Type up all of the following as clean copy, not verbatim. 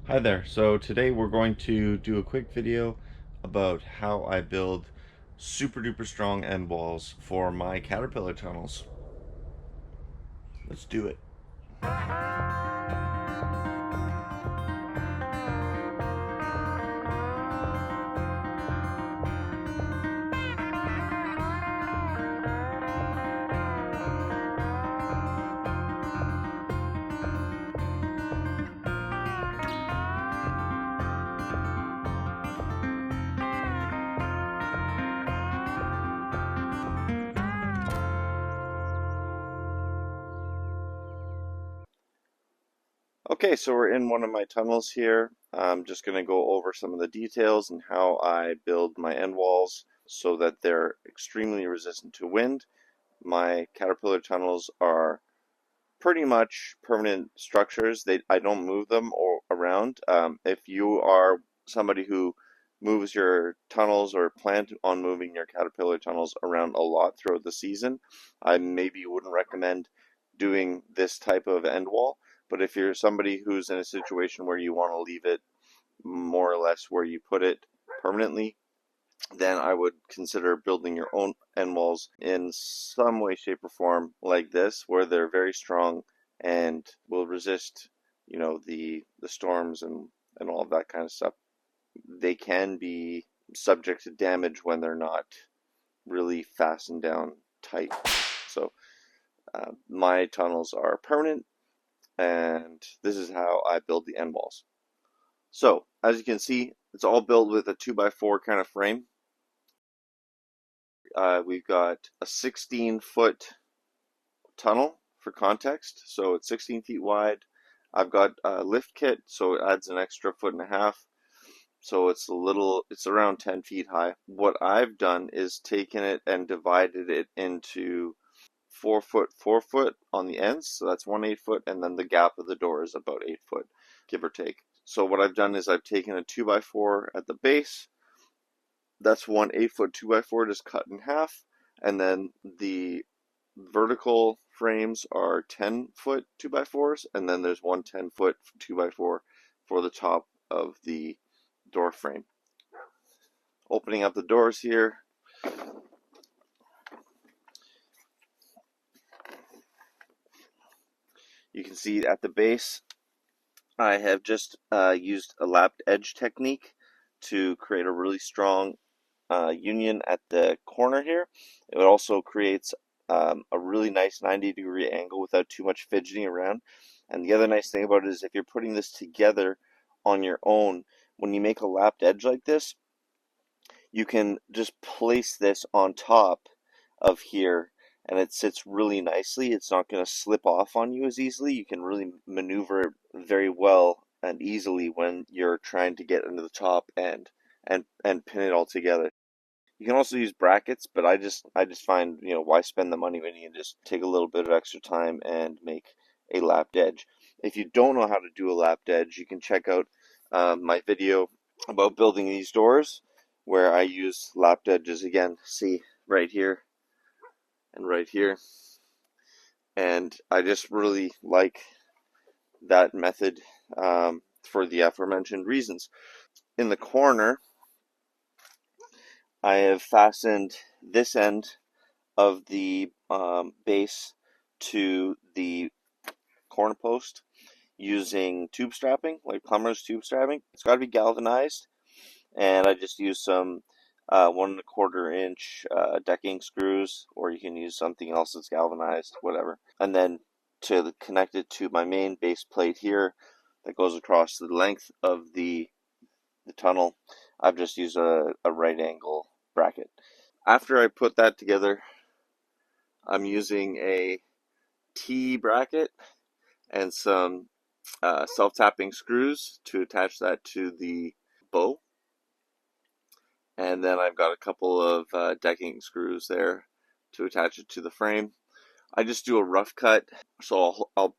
Hi there. So today we're going to do a quick video about how I build super duper strong end walls for my caterpillar tunnels. Let's do it. Okay, so we're in one of my tunnels here. I'm just going to go over some of the details and how I build my end walls so that they're extremely resistant to wind. My caterpillar tunnels are pretty much permanent structures. I don't move them or around. If you are somebody who moves your tunnels or plan on moving your caterpillar tunnels around a lot throughout the season, I maybe wouldn't recommend doing this type of end wall. But if you're somebody who's in a situation where you want to leave it more or less where you put it permanently, then I would consider building your own end walls in some way, shape, or form like this, where they're very strong and will resist, the storms and all of that kind of stuff. They can be subject to damage when they're not really fastened down tight. So my tunnels are permanent, and this is how I build the end walls. So as you can see, it's all built with a 2x4 kind of frame. We've got a 16-foot tunnel for context, so it's 16 feet wide. I've got a lift kit, so it adds an extra foot and a half. So it's around 10 feet high. What I've done is taken it and divided it into 4 foot, 4 foot on the ends. So that's 1 8 foot, and then the gap of the door is about 8 foot, give or take. So what I've done is I've taken a 2x4 at the base. That's 1 8 foot 2x4 just cut in half, and then the vertical frames are 10-foot 2x4s, and then there's one 10-foot 2x4 for the top of the door frame. Opening up the doors here, you can see at the base I have just used a lapped edge technique to create a really strong union at the corner here. It also creates a really nice 90-degree angle without too much fidgeting around. And the other nice thing about it is if you're putting this together on your own, when you make a lapped edge like this, you can just place this on top of here and it sits really nicely. It's not going to slip off on you as easily. You can really maneuver it very well and easily when you're trying to get into the top and pin it all together. You can also use brackets, but I just find, why spend the money when you can just take a little bit of extra time and make a lapped edge. If you don't know how to do a lapped edge, you can check out my video about building these doors where I use lapped edges again. See right here and right here. And I just really like that method for the aforementioned reasons. In the corner, I have fastened this end of the base to the corner post using tube strapping, like plumber's tube strapping. It's got to be galvanized, and I just use some 1 1/4 inch decking screws, or you can use something else that's galvanized, whatever. And then to connect it to my main base plate here that goes across the length of the tunnel, I've just used a right angle bracket. After I put that together, I'm using a T bracket and some self-tapping screws to attach that to the bow. And then I've got a couple of decking screws there to attach it to the frame. I just do a rough cut, so I'll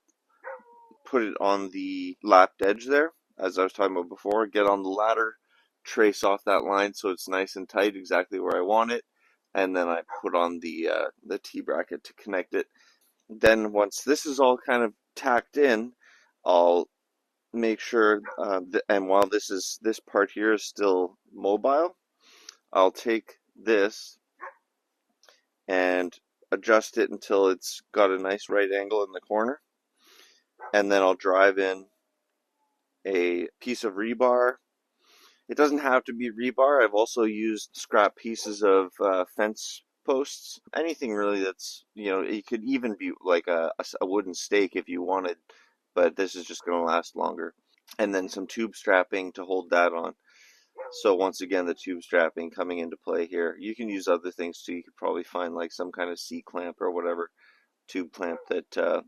put it on the lapped edge there, as I was talking about before, get on the ladder, trace off that line so it's nice and tight exactly where I want it, and then I put on the T-bracket to connect it. Then once this is all kind of tacked in, I'll make sure, and while this part here is still mobile, I'll take this and adjust it until it's got a nice right angle in the corner, and then I'll drive in a piece of rebar. It doesn't have to be rebar. I've also used scrap pieces of fence posts. Anything really that's, it could even be like a wooden stake if you wanted, but this is just going to last longer. And then some tube strapping to hold that on. So once again, the tube strapping coming into play here. You can use other things too. You could probably find like some kind of C-clamp or whatever tube clamp that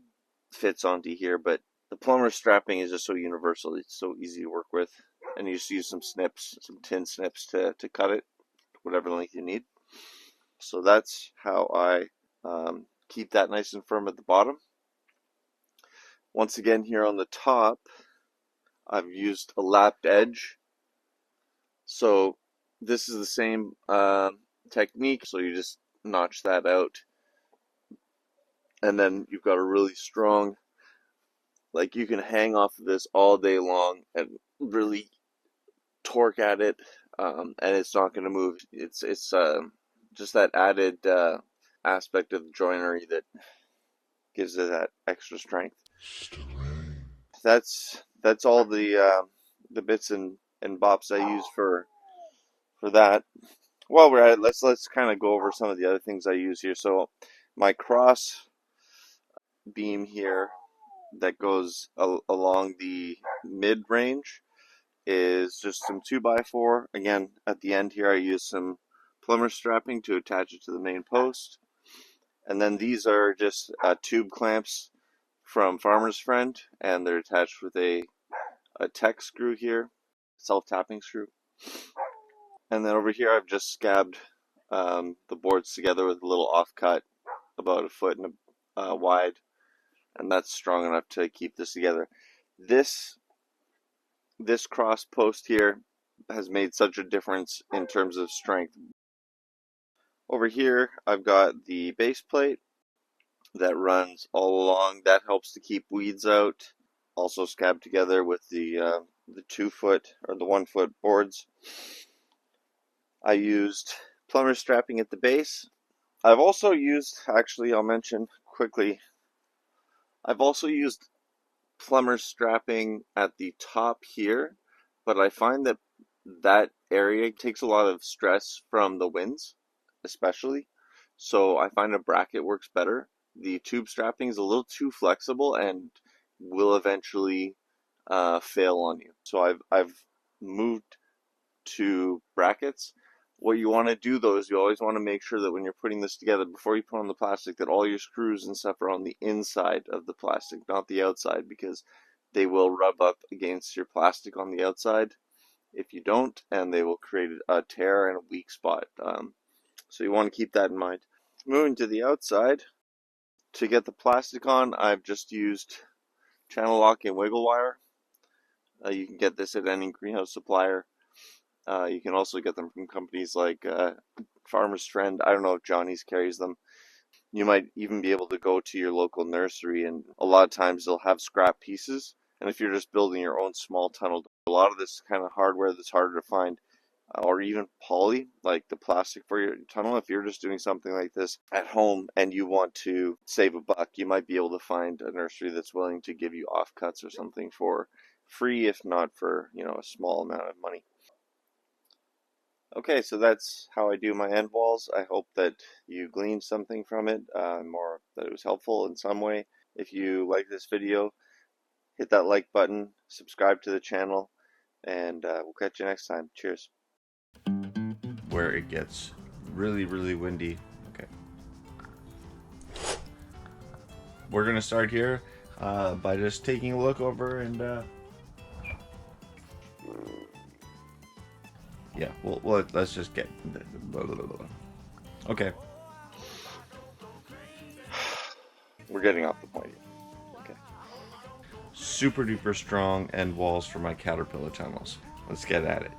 fits onto here, but the plumber strapping is just so universal. It's so easy to work with, and you just use some snips, some tin snips to cut it, whatever length you need. So that's how I keep that nice and firm at the bottom. Once again, here on the top, I've used a lapped edge. So this is the same technique. So you just notch that out, and then you've got a really strong, like you can hang off of this all day long and really torque at it, and it's not going to move. It's just that added aspect of joinery that gives it that extra strength. That's all the bits and bops I use for that. While we're at it, let's kind of go over some of the other things I use here. So my cross beam here that goes along the mid range is just some 2x4. Again, at the end here I use some plumber strapping to attach it to the main post. And then these are just tube clamps from Farmer's Friend, and they're attached with a Tech screw here, self-tapping screw. And then over here I've just scabbed the boards together with a little offcut about 1 foot wide, and that's strong enough to keep this together. This cross post here has made such a difference in terms of strength. Over here I've got the base plate that runs all along. That helps to keep weeds out. Also scabbed together with the 2 foot or the 1 foot boards. I used plumber strapping at the base. I've also used, actually I'll mention quickly, I've also used plumber strapping at the top here, but I find that area takes a lot of stress from the winds, especially. So I find a bracket works better. The tube strapping is a little too flexible and will eventually fail on you. So I've moved to brackets. What you want to do though is you always want to make sure that when you're putting this together, before you put on the plastic, that all your screws and stuff are on the inside of the plastic, not the outside, because they will rub up against your plastic on the outside if you don't, and they will create a tear and a weak spot. So you want to keep that in mind. Moving to the outside, to get the plastic on, I've just used channel lock and wiggle wire. You can get this at any greenhouse supplier. You can also get them from companies like Farmer's Friend. I don't know if Johnny's carries them. You might even be able to go to your local nursery, and a lot of times they'll have scrap pieces. And if you're just building your own small tunnel, a lot of this kind of hardware that's harder to find, or even poly, like the plastic for your tunnel. If you're just doing something like this at home and you want to save a buck, you might be able to find a nursery that's willing to give you offcuts or something for free, if not for, a small amount of money. Okay, so that's how I do my end walls. I hope that you gleaned something from it, or that it was helpful in some way. If you like this video, hit that like button, subscribe to the channel, and we'll catch you next time. Cheers. Where it gets really, really windy. Okay. We're going to start here by just taking a look over and... yeah, well, let's just get... Okay. We're getting off the point. Okay. Super duper strong end walls for my Caterpillar tunnels. Let's get at it.